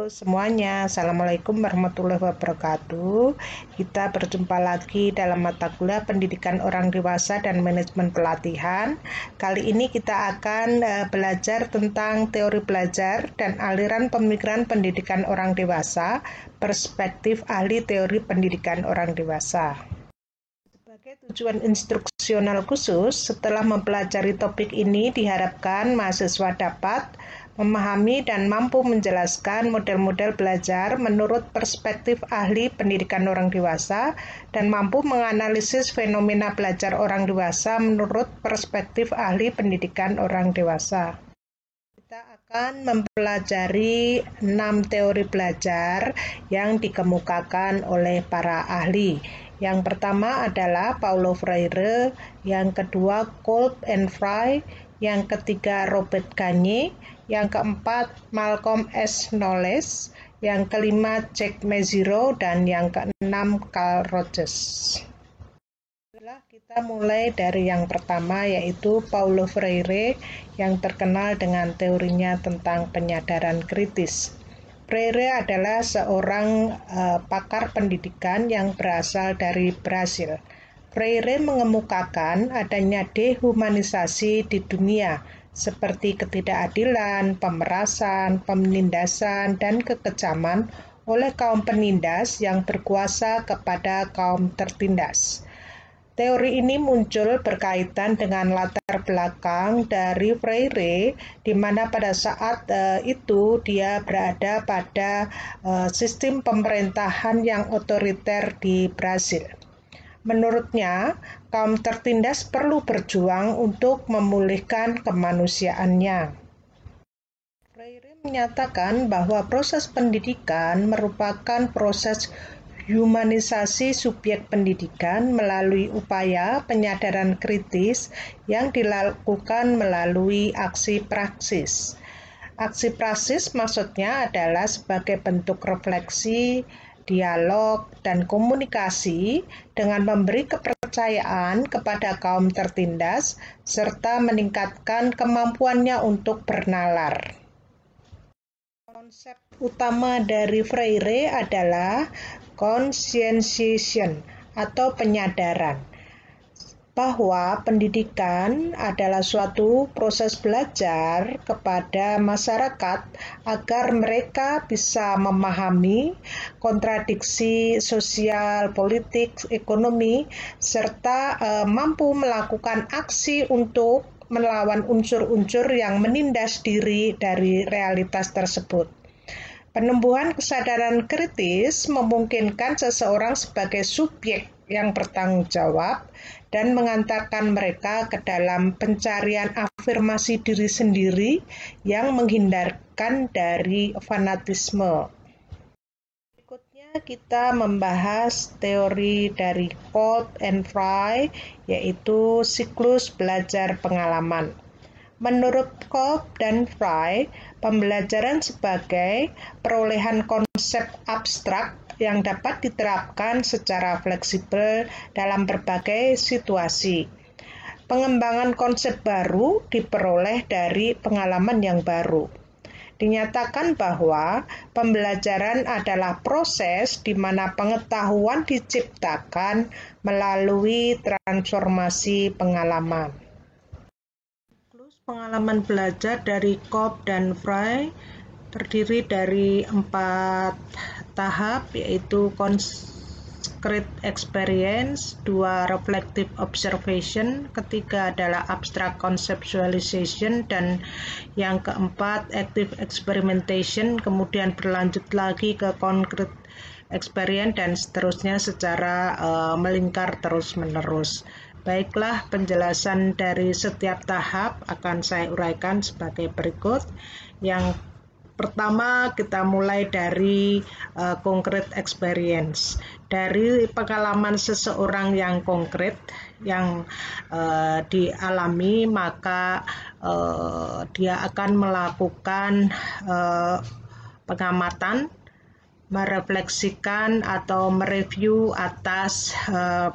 Halo semuanya, Assalamualaikum warahmatullahi wabarakatuh. Kita berjumpa lagi dalam mata kuliah Pendidikan Orang Dewasa dan Manajemen Pelatihan. Kali ini kita akan belajar tentang teori belajar dan aliran pemikiran pendidikan orang dewasa, perspektif ahli teori pendidikan orang dewasa. Sebagai tujuan instruksional khusus, setelah mempelajari topik ini diharapkan mahasiswa dapat memahami dan mampu menjelaskan model-model belajar menurut perspektif ahli pendidikan orang dewasa dan mampu menganalisis fenomena belajar orang dewasa menurut perspektif ahli pendidikan orang dewasa. Kita akan mempelajari 6 teori belajar yang dikemukakan oleh para ahli. Yang pertama adalah Paulo Freire, yang kedua Kolb and Frye, yang ketiga Robert Gagne, yang keempat Malcolm S. Knowles, yang kelima Jack Mezirow, dan yang keenam Carl Rogers. Kita mulai dari yang pertama, yaitu Paulo Freire yang terkenal dengan teorinya tentang penyadaran kritis. Freire adalah seorang pakar pendidikan yang berasal dari Brasil. Freire mengemukakan adanya dehumanisasi di dunia, seperti ketidakadilan, pemerasan, penindasan, dan kekejaman oleh kaum penindas yang berkuasa kepada kaum tertindas. Teori ini muncul berkaitan dengan latar belakang dari Freire, di mana pada saat itu dia berada pada sistem pemerintahan yang otoriter di Brasil. Menurutnya, kaum tertindas perlu berjuang untuk memulihkan kemanusiaannya. Freire menyatakan bahwa proses pendidikan merupakan proses humanisasi subjek pendidikan melalui upaya penyadaran kritis yang dilakukan melalui aksi praksis. Aksi praksis maksudnya adalah sebagai bentuk refleksi, dialog, dan komunikasi dengan memberi kepercayaan kepada kaum tertindas serta meningkatkan kemampuannya untuk bernalar. Konsep utama dari Freire adalah conscientization atau penyadaran bahwa pendidikan adalah suatu proses belajar kepada masyarakat agar mereka bisa memahami kontradiksi sosial, politik, ekonomi, serta mampu melakukan aksi untuk melawan unsur-unsur yang menindas diri dari realitas tersebut. Penumbuhan kesadaran kritis memungkinkan seseorang sebagai subjek yang bertanggung jawab dan mengantarkan mereka ke dalam pencarian afirmasi diri sendiri yang menghindarkan dari fanatisme. Berikutnya kita membahas teori dari Kolb and Frye, yaitu siklus belajar pengalaman. Menurut Kolb dan Frye, pembelajaran sebagai perolehan konsep abstrak yang dapat diterapkan secara fleksibel dalam berbagai situasi. Pengembangan konsep baru diperoleh dari pengalaman yang baru. Dinyatakan bahwa pembelajaran adalah proses di mana pengetahuan diciptakan melalui transformasi pengalaman. Pengalaman belajar dari Kolb dan Frye terdiri dari 4 tahap, yaitu concrete experience, 2 reflective observation, ketiga adalah abstract conceptualization, dan yang keempat active experimentation, kemudian berlanjut lagi ke concrete experience, dan seterusnya secara melingkar terus-menerus. Baiklah, penjelasan dari setiap tahap akan saya uraikan sebagai berikut. Yang pertama, kita mulai dari concrete experience. Dari pengalaman seseorang yang konkret, yang dialami, maka dia akan melakukan pengamatan merefleksikan atau mereview atas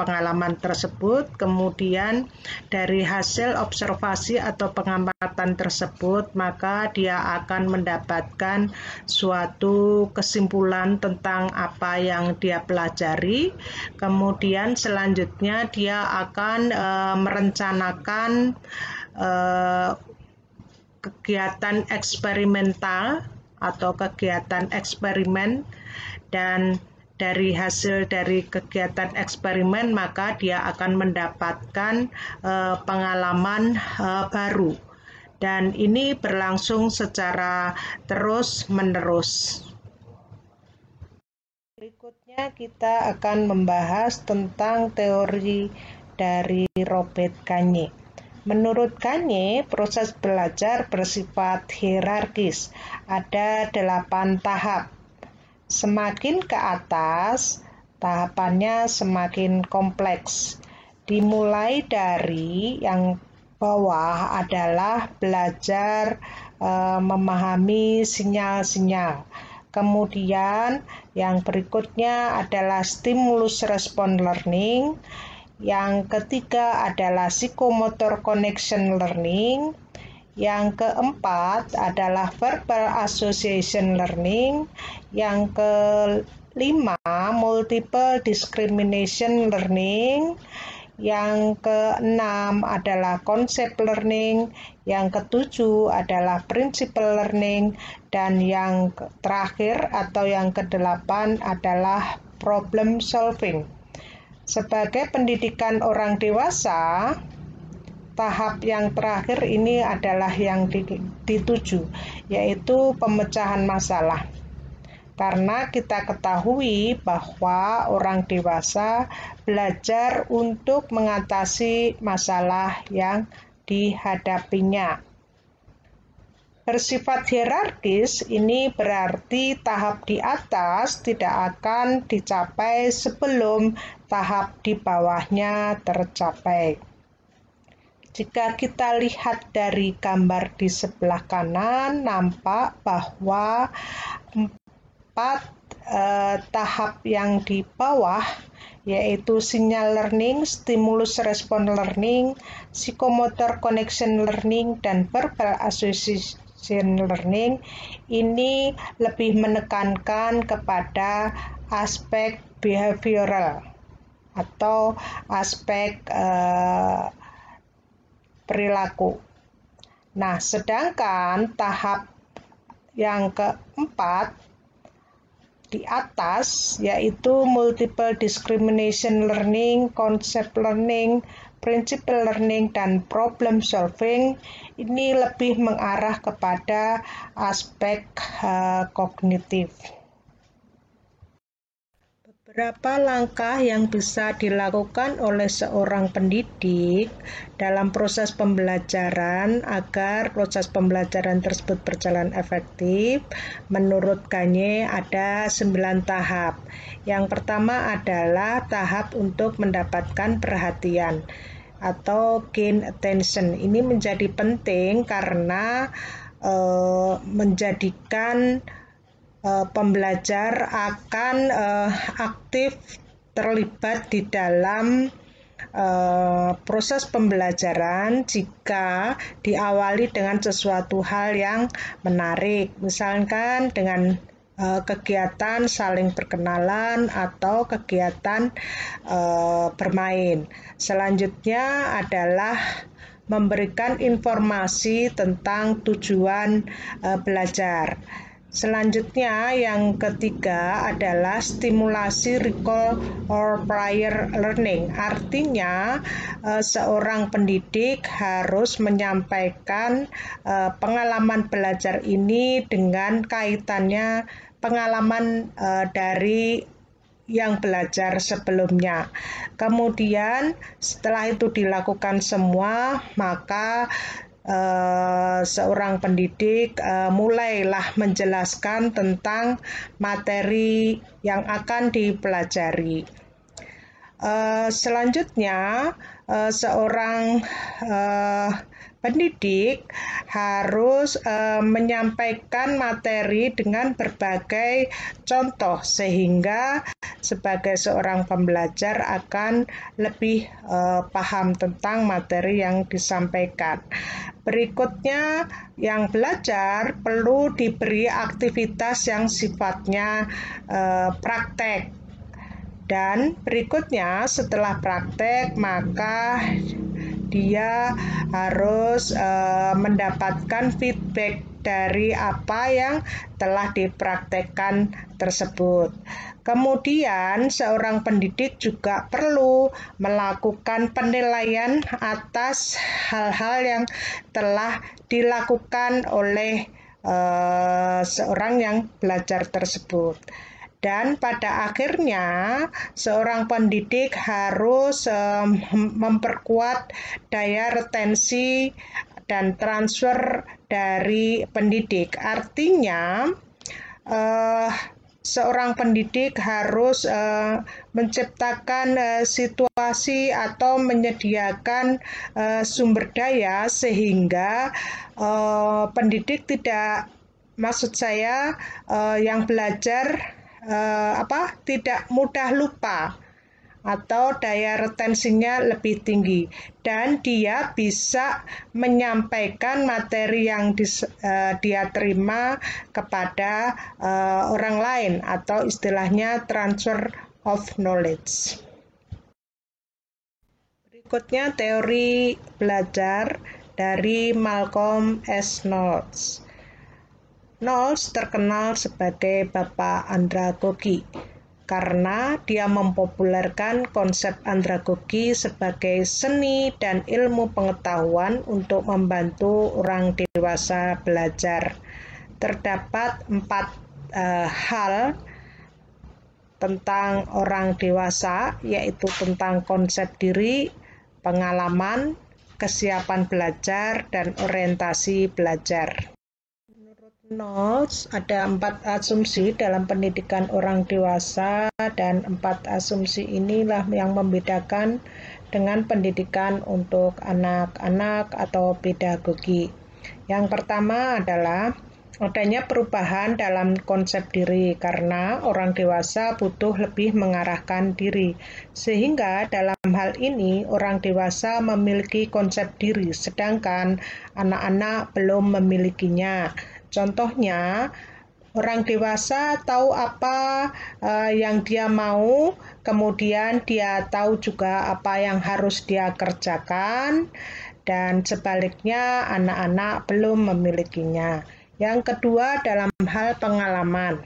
pengalaman tersebut. Kemudian dari hasil observasi atau pengamatan tersebut, maka dia akan mendapatkan suatu kesimpulan tentang apa yang dia pelajari. Kemudian selanjutnya dia akan merencanakan kegiatan eksperimental atau kegiatan eksperimen, dan dari hasil dari kegiatan eksperimen maka dia akan mendapatkan pengalaman baru, dan ini berlangsung secara terus-menerus. Berikutnya kita akan membahas tentang teori dari Robert Gagne. Menurut Gagne, proses belajar bersifat hierarkis. Ada 8 tahap. Semakin ke atas, tahapannya semakin kompleks. Dimulai dari yang bawah adalah belajar memahami sinyal-sinyal. Kemudian yang berikutnya adalah stimulus response learning. Yang ketiga adalah psychomotor connection learning. Yang keempat adalah verbal association learning. Yang kelima, multiple discrimination learning. Yang keenam adalah concept learning. Yang ketujuh adalah principle learning. Dan yang terakhir atau yang kedelapan adalah problem solving. Sebagai pendidikan orang dewasa, tahap yang terakhir ini adalah yang dituju, yaitu pemecahan masalah. Karena kita ketahui bahwa orang dewasa belajar untuk mengatasi masalah yang dihadapinya. Bersifat hierarkis ini berarti tahap di atas tidak akan dicapai sebelum tahap di bawahnya tercapai. Jika kita lihat dari gambar di sebelah kanan, nampak bahwa 4 tahap yang di bawah, yaitu sinyal learning, stimulus response learning, psychomotor connection learning, dan verbal association learning, ini lebih menekankan kepada aspek behavioral atau aspek perilaku. Nah, sedangkan tahap yang keempat di atas, yaitu multiple discrimination learning, concept learning, principle learning, dan problem solving, ini lebih mengarah kepada aspek kognitif. Beberapa langkah yang bisa dilakukan oleh seorang pendidik dalam proses pembelajaran agar proses pembelajaran tersebut berjalan efektif, menurut Gagne ada 9 tahap. Yang pertama adalah tahap untuk mendapatkan perhatian atau gain attention. Ini menjadi penting karena menjadikan pembelajar akan aktif terlibat di dalam proses pembelajaran jika diawali dengan sesuatu hal yang menarik, misalkan dengan kegiatan saling perkenalan atau kegiatan bermain. Selanjutnya adalah memberikan informasi tentang tujuan belajar. Selanjutnya yang ketiga adalah stimulasi recall or prior learning. Artinya seorang pendidik harus menyampaikan pengalaman belajar ini dengan kaitannya pengalaman dari yang belajar sebelumnya. Kemudian setelah itu dilakukan semua, maka seorang pendidik mulailah menjelaskan tentang materi yang akan dipelajari. Selanjutnya seorang pendidik harus menyampaikan materi dengan berbagai contoh sehingga sebagai seorang pembelajar akan lebih paham tentang materi yang disampaikan. Berikutnya, yang belajar perlu diberi aktivitas yang sifatnya praktek. Dan berikutnya setelah praktek maka dia harus mendapatkan feedback dari apa yang telah dipraktekkan tersebut. Kemudian seorang pendidik juga perlu melakukan penilaian atas hal-hal yang telah dilakukan oleh seorang yang belajar tersebut. Dan pada akhirnya seorang pendidik harus memperkuat daya retensi dan transfer dari pendidik. Artinya seorang pendidik harus menciptakan situasi atau menyediakan sumber daya sehingga pendidik tidak, maksud saya yang belajar tidak mudah lupa atau daya retensinya lebih tinggi dan dia bisa menyampaikan materi yang dia terima kepada orang lain atau istilahnya transfer of knowledge. Berikutnya teori belajar dari Malcolm S. Knowles. Knowles terkenal sebagai Bapak Andragogi karena dia mempopulerkan konsep andragogi sebagai seni dan ilmu pengetahuan untuk membantu orang dewasa belajar. Terdapat 4 hal tentang orang dewasa, yaitu tentang konsep diri, pengalaman, kesiapan belajar, dan orientasi belajar. Knowles ada 4 asumsi dalam pendidikan orang dewasa dan 4 asumsi inilah yang membedakan dengan pendidikan untuk anak-anak atau pedagogi. Yang pertama adalah adanya perubahan dalam konsep diri karena orang dewasa butuh lebih mengarahkan diri. Sehingga dalam hal ini orang dewasa memiliki konsep diri sedangkan anak-anak belum memilikinya. Contohnya, orang dewasa tahu apa yang dia mau, kemudian dia tahu juga apa yang harus dia kerjakan, dan sebaliknya anak-anak belum memilikinya. Yang kedua, dalam hal pengalaman.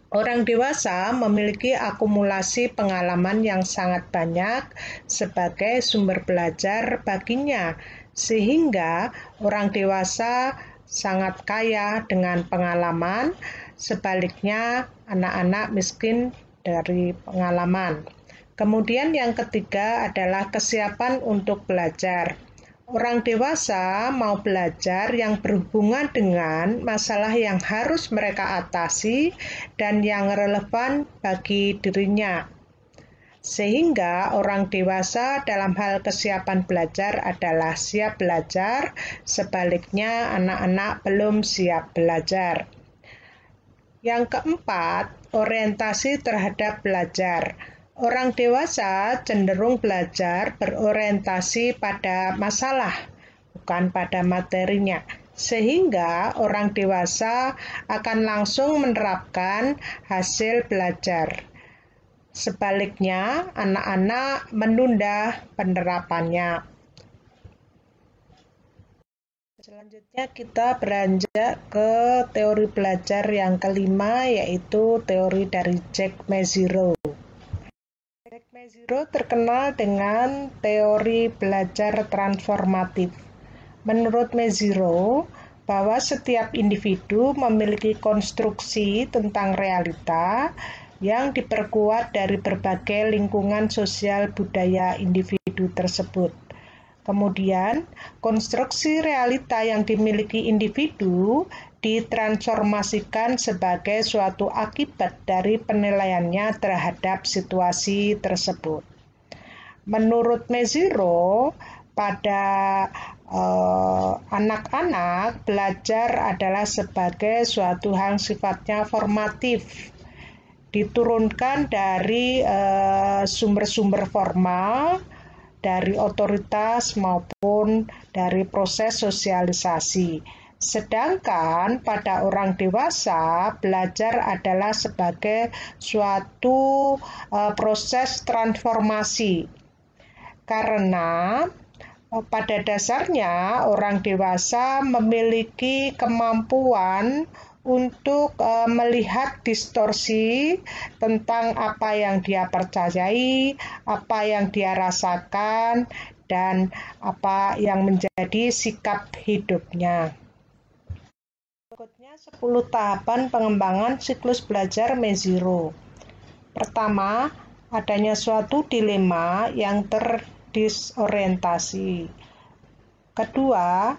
Orang dewasa memiliki akumulasi pengalaman yang sangat banyak sebagai sumber belajar baginya, sehingga orang dewasa sangat kaya dengan pengalaman, sebaliknya anak-anak miskin dari pengalaman. Kemudian yang ketiga adalah kesiapan untuk belajar. Orang dewasa mau belajar yang berhubungan dengan masalah yang harus mereka atasi dan yang relevan bagi dirinya. Sehingga orang dewasa dalam hal kesiapan belajar adalah siap belajar, sebaliknya anak-anak belum siap belajar. Yang keempat, orientasi terhadap belajar. Orang dewasa cenderung belajar berorientasi pada masalah, bukan pada materinya. Sehingga orang dewasa akan langsung menerapkan hasil belajar. Sebaliknya, anak-anak menunda penerapannya. Selanjutnya kita beranjak ke teori belajar yang kelima, yaitu teori dari Jack Mezirow. Jack Mezirow terkenal dengan teori belajar transformatif. Menurut Mezirow, bahwa setiap individu memiliki konstruksi tentang realita yang diperkuat dari berbagai lingkungan sosial budaya individu tersebut. Kemudian, konstruksi realita yang dimiliki individu ditransformasikan sebagai suatu akibat dari penilaiannya terhadap situasi tersebut. Menurut Mezirow, pada anak-anak belajar adalah sebagai suatu hal sifatnya formatif, diturunkan dari sumber-sumber formal, dari otoritas maupun dari proses sosialisasi. Sedangkan pada orang dewasa, belajar adalah sebagai suatu proses transformasi. Karena pada dasarnya orang dewasa memiliki kemampuan untuk melihat distorsi tentang apa yang dia percayai, apa yang dia rasakan, dan apa yang menjadi sikap hidupnya. Berikutnya 10 tahapan pengembangan siklus belajar Meziro. Pertama, adanya suatu dilema yang terdisorientasi. Kedua,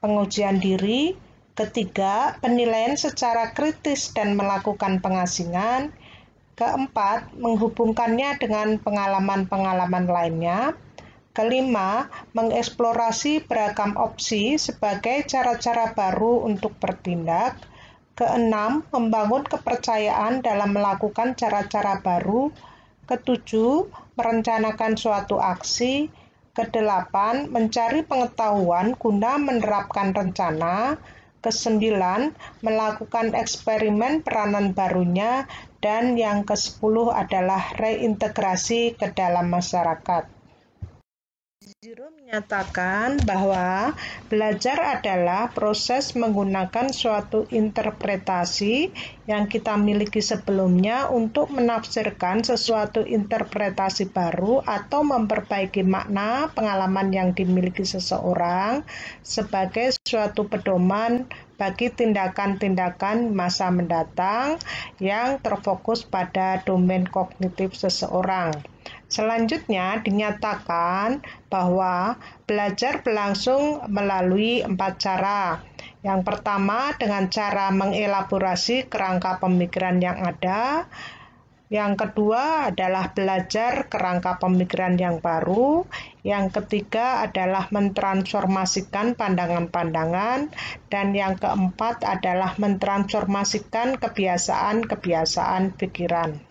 pengujian diri. Ketiga, penilaian secara kritis dan melakukan pengasingan. Keempat, menghubungkannya dengan pengalaman-pengalaman lainnya. Kelima, mengeksplorasi beragam opsi sebagai cara-cara baru untuk bertindak. Keenam, membangun kepercayaan dalam melakukan cara-cara baru. Ketujuh, merencanakan suatu aksi. Kedelapan, mencari pengetahuan guna menerapkan rencana. Kesembilan, melakukan eksperimen peranan barunya. Dan yang ke-10 adalah reintegrasi ke dalam masyarakat. Zero menyatakan bahwa belajar adalah proses menggunakan suatu interpretasi yang kita miliki sebelumnya untuk menafsirkan sesuatu interpretasi baru atau memperbaiki makna pengalaman yang dimiliki seseorang sebagai suatu pedoman bagi tindakan-tindakan masa mendatang yang terfokus pada domain kognitif seseorang. Selanjutnya dinyatakan bahwa belajar berlangsung melalui 4 cara. Yang pertama dengan cara mengelaborasi kerangka pemikiran yang ada. Yang kedua adalah belajar kerangka pemikiran yang baru. Yang ketiga adalah mentransformasikan pandangan-pandangan. Dan yang keempat adalah mentransformasikan kebiasaan-kebiasaan pikiran.